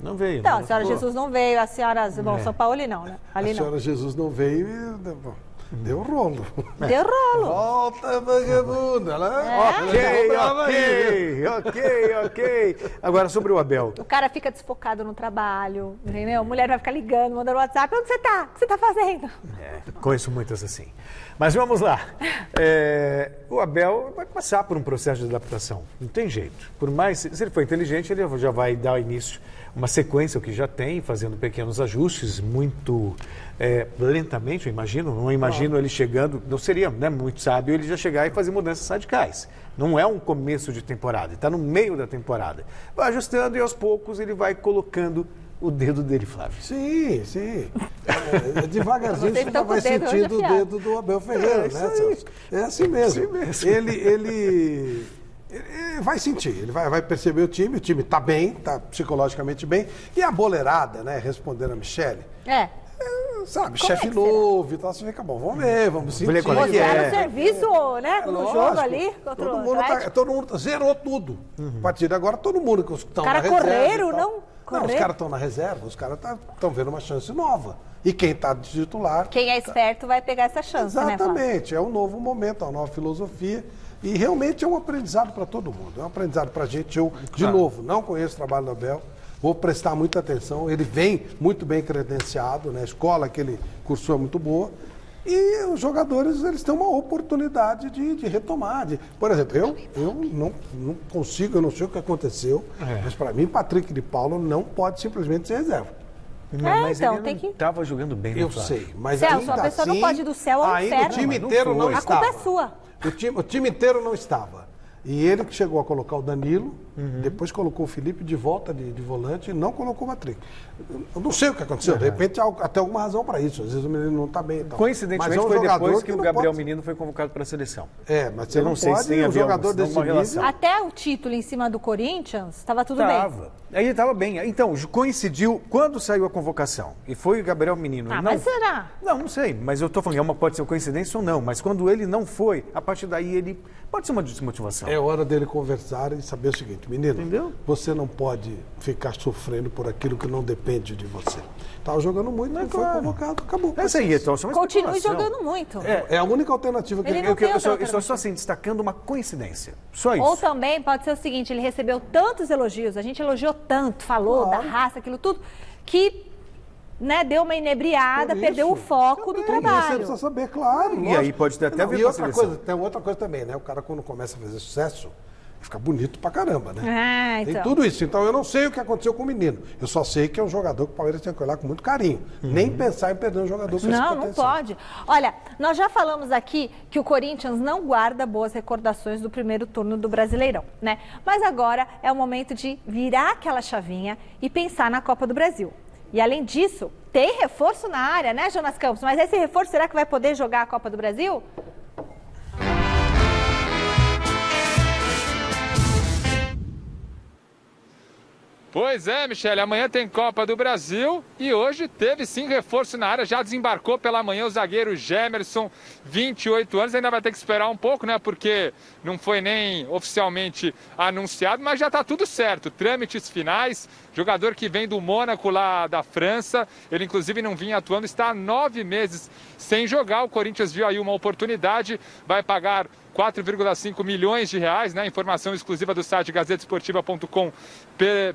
Não veio. Então, a senhora Jesus não veio, a senhora São Paulo não, né? Ali a senhora Jesus não veio e Deu rolo. Deu rolo. Volta, vagabunda. Ok. Agora, sobre o Abel. O cara fica desfocado no trabalho, entendeu? A mulher vai ficar ligando, mandando WhatsApp. Onde você tá? O que você tá fazendo? Conheço muitas assim. Mas vamos lá. O Abel vai passar por um processo de adaptação. Não tem jeito. Por mais, se ele for inteligente, ele já vai dar início uma sequência, o que já tem, fazendo pequenos ajustes, muito lentamente, eu imagino. Não imagino ele chegando, não seria muito sábio ele já chegar e fazer mudanças radicais. Não é um começo de temporada, ele está no meio da temporada. Vai ajustando e aos poucos ele vai colocando o dedo dele, Flávio. Sim. Devagarzinho você vai sentindo o dedo do Abel Ferreira, né, Celso? É assim mesmo. Ele vai sentir, ele vai perceber o time está bem, está psicologicamente bem. E a boleirada, né, respondendo a Michele, sabe, chefe novo e tal, você fica bom, vamos ver, vamos sentir. Mostraram o serviço, né, no jogo ali. Todo mundo zerou tudo. A partir de agora, todo mundo que estão na reserva. Correram, Não, os caras estão na reserva, os caras estão vendo uma chance nova. E quem está de titular... Quem é esperto vai pegar essa chance, Exatamente, é um novo momento, é uma nova filosofia. E realmente é um aprendizado para todo mundo. É um aprendizado para a gente. Eu, de novo, não conheço o trabalho do Abel, vou prestar muita atenção. Ele vem muito bem credenciado, né? A escola que ele cursou é muito boa. E os jogadores, eles têm uma oportunidade de retomar. Por exemplo, eu não consigo, eu não sei o que aconteceu, mas para mim, Patrick de Paula não pode simplesmente ser reserva. Mas então, ele não estava jogando bem, eu sei, mas Celso, a pessoa não pode ir do céu ao inferno. O time inteiro não estava. A culpa é sua. O time inteiro não estava. E ele que chegou a colocar o Danilo, depois colocou o Felipe de volta de volante e não colocou o Patrick. Eu não sei o que aconteceu, de repente há até alguma razão para isso. Às vezes o menino não está bem. Então. Coincidentemente, foi depois que o Gabriel Menino foi convocado para a seleção. Mas você não sei se tem um jogador desse nível. Até o título em cima do Corinthians, estava tudo bem. Aí ele estava bem. Então, coincidiu quando saiu a convocação. E foi o Gabriel Menino. Mas será? Não sei. Mas eu estou falando, pode ser coincidência ou não. Mas quando ele não foi, a partir daí ele pode ser uma desmotivação. É hora dele conversar e saber o seguinte, menino, entendeu? Você não pode ficar sofrendo por aquilo que não depende de você. Estava jogando muito, não foi convocado, acabou. Essa aí, então, continue jogando muito. É a única alternativa que eu estou só assim, destacando uma coincidência. Só isso. Ou também pode ser o seguinte, ele recebeu tantos elogios, a gente elogiou tanto, falou da raça, aquilo tudo, que deu uma inebriada, perdeu o foco do trabalho. Você precisa saber, claro. E aí pode ter até ver outra coisa, tem outra coisa também, né? O cara quando começa a fazer sucesso, fica bonito pra caramba, né? Então. Tem tudo isso. Então eu não sei o que aconteceu com o menino. Eu só sei que é um jogador que o Palmeiras tem que olhar com muito carinho. Nem pensar em perder um jogador com esse potencial. Não pode. Olha, nós já falamos aqui que o Corinthians não guarda boas recordações do primeiro turno do Brasileirão, né? Mas agora é o momento de virar aquela chavinha e pensar na Copa do Brasil. E além disso, tem reforço na área, né, Jonas Campos? Mas esse reforço, será que vai poder jogar a Copa do Brasil? Pois é, Michele, amanhã tem Copa do Brasil e hoje teve sim reforço na área, já desembarcou pela manhã o zagueiro Gemerson, 28 anos, ainda vai ter que esperar um pouco, né, porque não foi nem oficialmente anunciado, mas já está tudo certo, trâmites finais, jogador que vem do Mônaco lá da França, ele inclusive não vinha atuando, está há 9 meses sem jogar, o Corinthians viu aí uma oportunidade, vai pagar 4,5 milhões de reais, né? Informação exclusiva do site gazetesportiva.com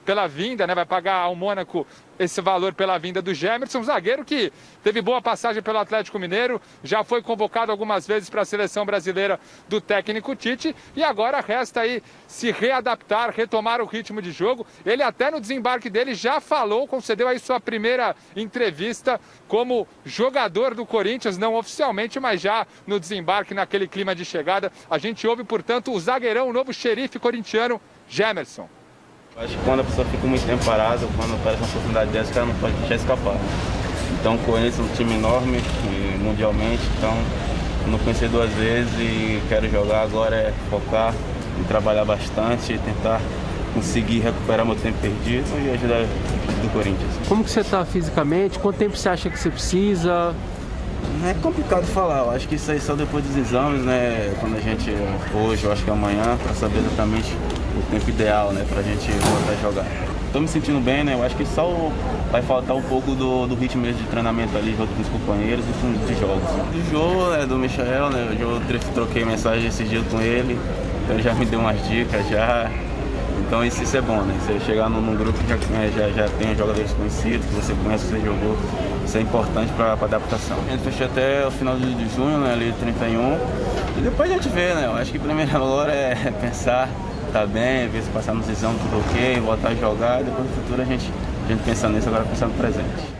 pela vinda, né? Vai pagar ao Mônaco esse valor pela vinda do Gemerson, zagueiro que teve boa passagem pelo Atlético Mineiro, já foi convocado algumas vezes para a seleção brasileira do técnico Tite e agora resta aí se readaptar, retomar o ritmo de jogo. Ele até no desembarque dele já falou, concedeu aí sua primeira entrevista como jogador do Corinthians, não oficialmente, mas já no desembarque, naquele clima de chegada. A gente ouve, portanto, o zagueirão, o novo xerife corintiano, Gemerson. Acho que quando a pessoa fica muito tempo parada, quando aparece uma oportunidade dessa, o cara não pode deixar escapar. Então, o Corinthians é um time enorme, mundialmente, então não conheci 2 vezes e quero jogar agora, é focar em trabalhar bastante, tentar conseguir recuperar meu tempo perdido e ajudar a equipe do Corinthians. Como que você está fisicamente? Quanto tempo você acha que você precisa? É complicado falar, eu acho que isso aí só depois dos exames, né? Quando a gente, hoje, eu acho que amanhã, para saber exatamente o tempo ideal, né? Pra gente voltar a jogar. tô me sentindo bem, né? Eu acho que só vai faltar um pouco do ritmo mesmo de treinamento ali junto com os companheiros e de jogos. O Jô, do Michael, né? Eu troquei mensagem esse dia com ele, então ele já me deu umas dicas já. Então isso é bom, né? Você chegar num grupo que já tem jogadores conhecidos, que você conhece, que você jogou, isso é importante para adaptação. A gente fechou até o final de junho, né? Ali 31, e depois a gente vê, né? Eu acho que a primeira hora é pensar, tá bem, ver se passar no decisão tudo ok, voltar a jogar, e depois no futuro a gente pensa nisso, agora pensando no presente.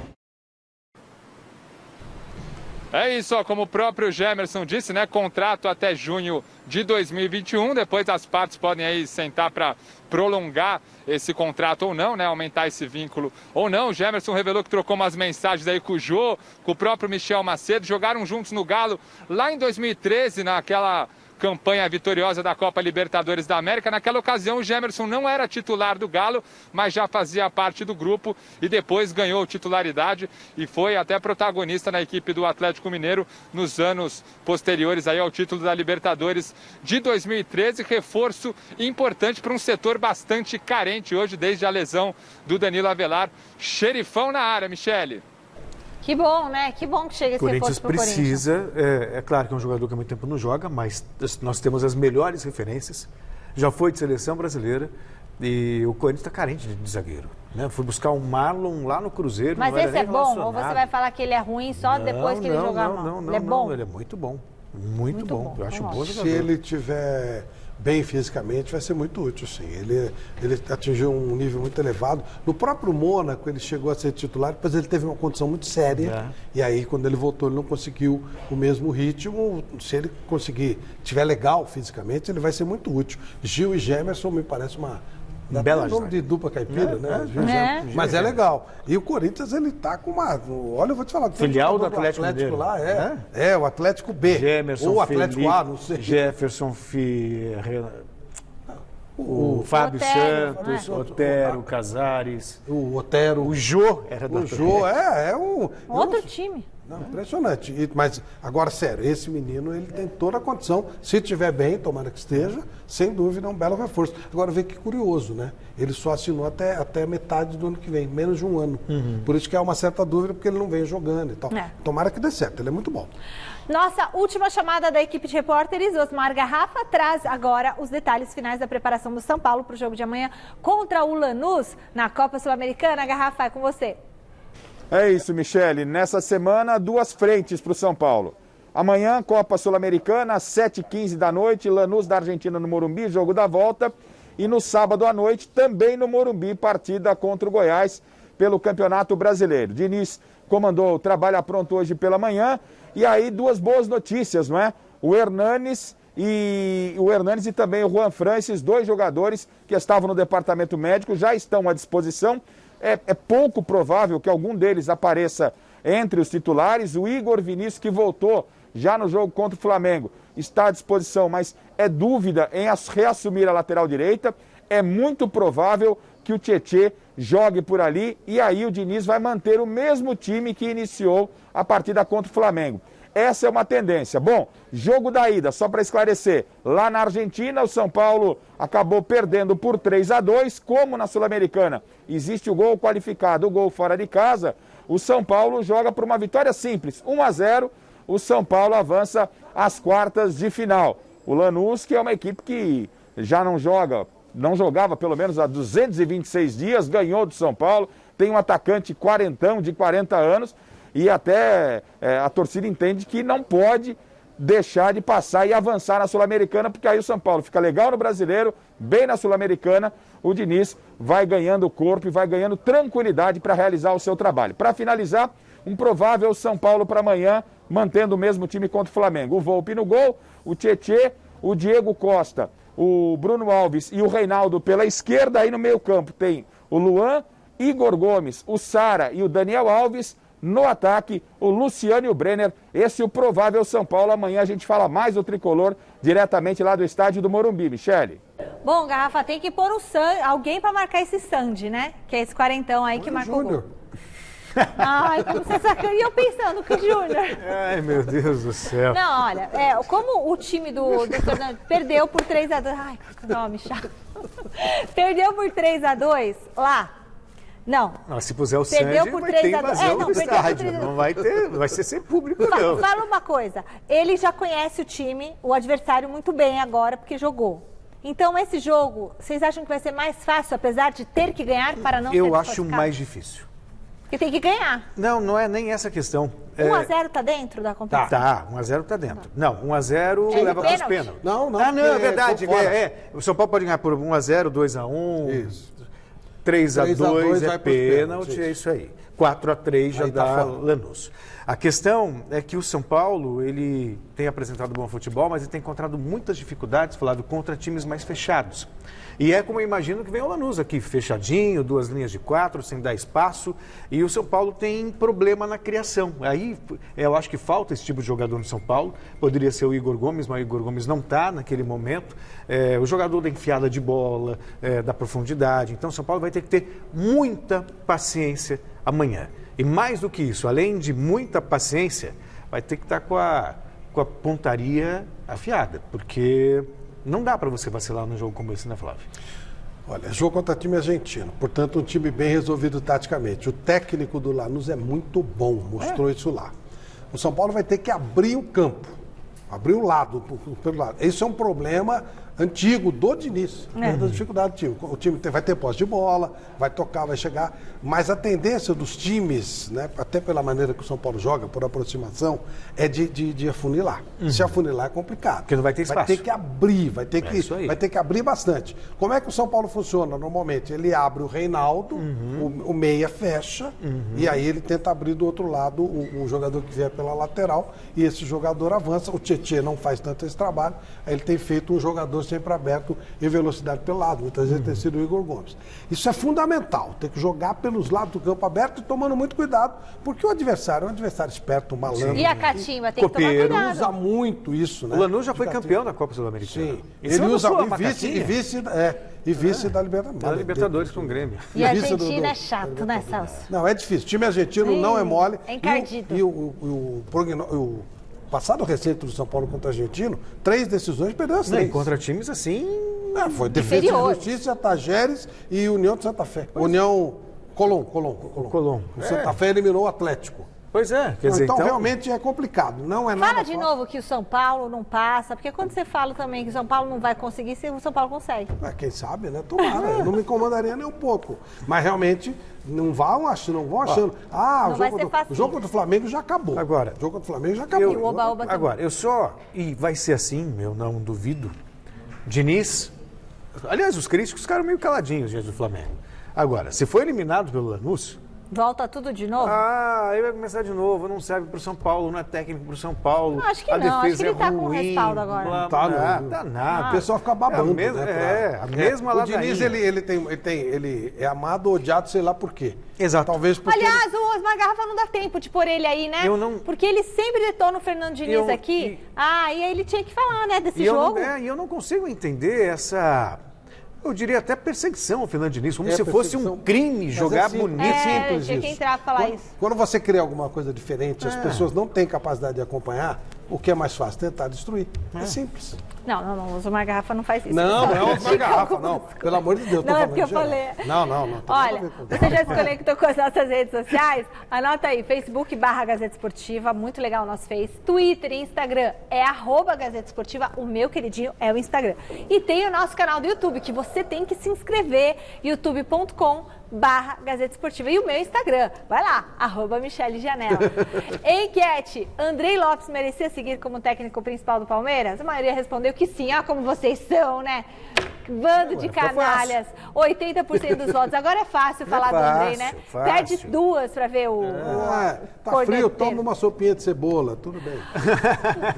É isso, ó, como o próprio Gemerson disse, né? Contrato até junho de 2021. Depois as partes podem aí sentar para prolongar esse contrato ou não, né? Aumentar esse vínculo ou não. O Gemerson revelou que trocou umas mensagens aí com o Jô, com o próprio Michel Macedo. Jogaram juntos no Galo lá em 2013, naquela campanha vitoriosa da Copa Libertadores da América. Naquela ocasião, o Gemerson não era titular do Galo, mas já fazia parte do grupo e depois ganhou titularidade e foi até protagonista na equipe do Atlético Mineiro nos anos posteriores aí ao título da Libertadores de 2013. Reforço importante para um setor bastante carente hoje, desde a lesão do Danilo Avelar. Xerifão na área, Michele. Que bom, né? Que bom que chega esse reforço pro Corinthians. Precisa, é claro que é um jogador que há muito tempo não joga, mas nós temos as melhores referências. Já foi de seleção brasileira e o Corinthians está carente de zagueiro. Né? Foi buscar um Marlon lá no Cruzeiro. Mas esse é bom? Ou você vai falar que ele é ruim só depois que ele jogar mal? Ele é bom? Ele é muito bom. Muito bom. Eu acho um bom jogador. Se ele tiver bem fisicamente, vai ser muito útil, sim. Ele atingiu um nível muito elevado. No próprio Mônaco, ele chegou a ser titular, depois ele teve uma condição muito séria. E aí, quando ele voltou, ele não conseguiu o mesmo ritmo. Se ele conseguir, estiver legal fisicamente, ele vai ser muito útil. Gil e Gemerson me parece uma bela nome de dupla caipira, né? Mas é legal. E o Corinthians, ele tá com uma... Olha, eu vou te falar. Filial do Atlético Mineiro lá, o Atlético B. Gemerson, ou Atlético Felipe, A, não sei. Jefferson, o Fábio Santos, Otero, Casares. O Otero. O Jô era do Atlético. O Jô é um... Outro time. Não, impressionante. Mas, agora, sério, esse menino, ele tem toda a condição. Se estiver bem, tomara que esteja, sem dúvida é um belo reforço. Agora, vê que curioso, né? Ele só assinou até metade do ano que vem, menos de um ano. Por isso que há uma certa dúvida, porque ele não vem jogando e tal. Tomara que dê certo, ele é muito bom. Nossa última chamada da equipe de repórteres, Osmar Garrafa, traz agora os detalhes finais da preparação do São Paulo para o jogo de amanhã contra o Lanús na Copa Sul-Americana. Garrafa, é com você. É isso, Michele. Nessa semana, duas frentes para o São Paulo. Amanhã, Copa Sul-Americana, às 7h15 da noite, Lanús da Argentina no Morumbi, jogo da volta. E no sábado à noite, também no Morumbi, partida contra o Goiás pelo Campeonato Brasileiro. Diniz comandou o trabalho pronto hoje pela manhã. E aí, duas boas notícias, não é? O Hernanes e também o Juan Fran, esses dois jogadores que estavam no departamento médico, já estão à disposição. É pouco provável que algum deles apareça entre os titulares. O Igor Vinícius, que voltou já no jogo contra o Flamengo, está à disposição, mas é dúvida em reassumir a lateral direita. É muito provável que o Tietê jogue por ali e aí o Diniz vai manter o mesmo time que iniciou a partida contra o Flamengo. Essa é uma tendência. Bom, jogo da ida, só para esclarecer, lá na Argentina o São Paulo acabou perdendo por 3-2, como na Sul-Americana existe o gol qualificado, o gol fora de casa, o São Paulo joga por uma vitória simples, 1-0, o São Paulo avança às quartas de final. O Lanús, que é uma equipe que já não jogava pelo menos há 226 dias, ganhou do São Paulo, tem um atacante quarentão de 40 anos, e até a torcida entende que não pode deixar de passar e avançar na Sul-Americana, porque aí o São Paulo fica legal no Brasileiro, bem na Sul-Americana, o Diniz vai ganhando corpo e vai ganhando tranquilidade para realizar o seu trabalho. Para finalizar, um provável São Paulo para amanhã, mantendo o mesmo time contra o Flamengo. O Volpi no gol, o Tietê, o Diego Costa, o Bruno Alves e o Reinaldo pela esquerda. Aí no meio campo tem o Luan, Igor Gomes, o Sara e o Daniel Alves. No ataque, o Luciano e o Brenner. Esse é o provável São Paulo. Amanhã a gente fala mais do tricolor diretamente lá do estádio do Morumbi. Michele. Bom, Garrafa, tem que pôr alguém para marcar esse Sandy, né? Que é esse quarentão aí que marcou o gol. Ai, como você sacaneou. E eu pensando que o Júnior. Ai, meu Deus do céu. Não, olha, como o time do Fernando perdeu por 3-2. Ai, que nome chato. Perdeu por 3-2 lá Não. Se puser o Perdeu Sandy, por vai 3 ter a 2. invasão Não, do perdeu por estádio. 3 a 2. Não vai ter, não vai ser sem público, não. Fala uma coisa. Ele já conhece o time, o adversário muito bem agora, porque jogou. Então, esse jogo, vocês acham que vai ser mais fácil, apesar de ter que ganhar para não ser Eu acho desclassificado? mais difícil. Porque tem que ganhar. Não é nem essa questão. 1-0 tá dentro da competição? Tá, 1-0 tá dentro. Não, 1-0 leva para os pênaltis. Não. É verdade. O São Paulo pode ganhar por 1-0, 2-1. Isso. 3-2 é pênalti, é isso aí. 4-3 já dá Lanús. A questão é que o São Paulo, ele tem apresentado bom futebol, mas ele tem encontrado muitas dificuldades, Flávio, contra times mais fechados. E é como eu imagino que vem o Lanús aqui, fechadinho, 2 linhas de 4, sem dar espaço. E o São Paulo tem problema na criação. Aí eu acho que falta esse tipo de jogador no São Paulo. Poderia ser o Igor Gomes, mas o Igor Gomes não está naquele momento. O jogador da enfiada de bola, da profundidade. Então o São Paulo vai ter que ter muita paciência amanhã. E mais do que isso, além de muita paciência, vai ter que estar com a pontaria afiada, porque não dá para você vacilar num jogo como esse, né, Flávio? Olha, jogo contra time argentino, portanto um time bem resolvido taticamente. O técnico do Lanús é muito bom, mostrou isso lá. O São Paulo vai ter que abrir o campo, abrir o lado, pelo lado. Esse é um problema antigo do Diniz, da dificuldade do time. O time vai ter posse de bola, vai tocar, vai chegar, mas a tendência dos times, né, até pela maneira que o São Paulo joga, por aproximação, é de afunilar. Se afunilar é complicado. Porque não vai ter espaço. Vai ter que abrir, vai ter que abrir bastante. Como é que o São Paulo funciona normalmente? Ele abre o Reinaldo, o meia fecha, e aí ele tenta abrir do outro lado o jogador que vier pela lateral, e esse jogador avança. O Tietê não faz tanto esse trabalho, aí ele tem feito um jogador sempre aberto em velocidade pelo lado, muitas vezes tem sido o Igor Gomes. Isso é fundamental, tem que jogar pelos lados do campo aberto e tomando muito cuidado, porque o adversário é um adversário esperto, malandro. E a catimba tem que tomar Ele cuidado. usa muito isso, né? O Lanús já foi campeão da Copa Sul-Americana. Sim, ele usa e vice da Libertadores. Da Libertadores com o Grêmio. E a Argentina é chato, né, Celso? Não, é difícil. O time argentino não é mole. É encardido. E o passado recente do São Paulo contra o Argentino, 3 decisões, perdeu as 3. Contra times assim... foi Defesa e Justiça, Tajeres e União de Santa Fé. União Colón. O Santa Fé eliminou o Atlético. Pois é. Quer dizer, então realmente é complicado. Não é nada Fala de novo que o São Paulo não passa, porque quando você fala também que o São Paulo não vai conseguir, o São Paulo consegue. Quem sabe, né? Tomara. Eu não me incomodaria nem um pouco. Mas realmente não vão achando. O jogo contra o Flamengo já acabou. Agora, o jogo contra o Flamengo já acabou. Agora, e vai ser assim, eu não duvido. Diniz, aliás, os críticos ficaram meio caladinhos diante do Flamengo. Agora, se for eliminado pelo Lanús... Volta tudo de novo? Aí vai começar de novo, não serve pro São Paulo, não é técnico pro São Paulo. Acho que não, acho que ele tá com respaldo agora. Não tá nada. O pessoal fica babando. A mesma ladainha. O Diniz, ele é amado ou odiado, sei lá por quê. Exato. Talvez porque... Aliás, o Osmar Garrafa não dá tempo de pôr ele aí, né? Porque ele sempre detona o Fernando Diniz aqui. E aí ele tinha que falar, né, desse jogo. E eu não consigo entender essa... Eu diria até perseguição ao Fernando Diniz, como se fosse um crime jogar bonito. Tinha que entrar pra falar isso. Quando você cria alguma coisa diferente, as pessoas não têm capacidade de acompanhar, o que é mais fácil? Tentar destruir. É simples. Não, o Osmar Garrafa não faz isso. Não é o Osmar Garrafa, não. Pelo amor de Deus, não é porque eu falei. Não. Olha, você já se conectou com as nossas redes sociais? Anota aí, Facebook/Gazeta Esportiva, muito legal o nosso Face. Twitter e Instagram é @Gazeta Esportiva, o meu queridinho é o Instagram. E tem o nosso canal do YouTube, que você tem que se inscrever, youtube.com/Gazeta Esportiva. E o meu Instagram, vai lá, @Michele Janela. Enquete, Andrei Lopes merecia seguir como técnico principal do Palmeiras? A maioria respondeu que sim, como vocês são, né? Bando de canalhas, 80% dos votos. Agora é fácil falar do Andrei, né? Perde 2 para ver o tá frio, toma uma sopinha de cebola, tudo bem.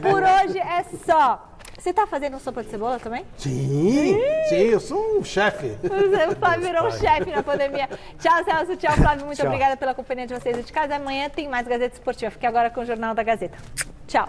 Por hoje é só. Você tá fazendo sopa de cebola também? Sim, eu sou um chefe. O Flávio virou um chefe na pandemia. Tchau, Celso, tchau, Flávio. Muito obrigada pela companhia de vocês de casa. Amanhã tem mais Gazeta Esportiva. Fique agora com o Jornal da Gazeta. Tchau.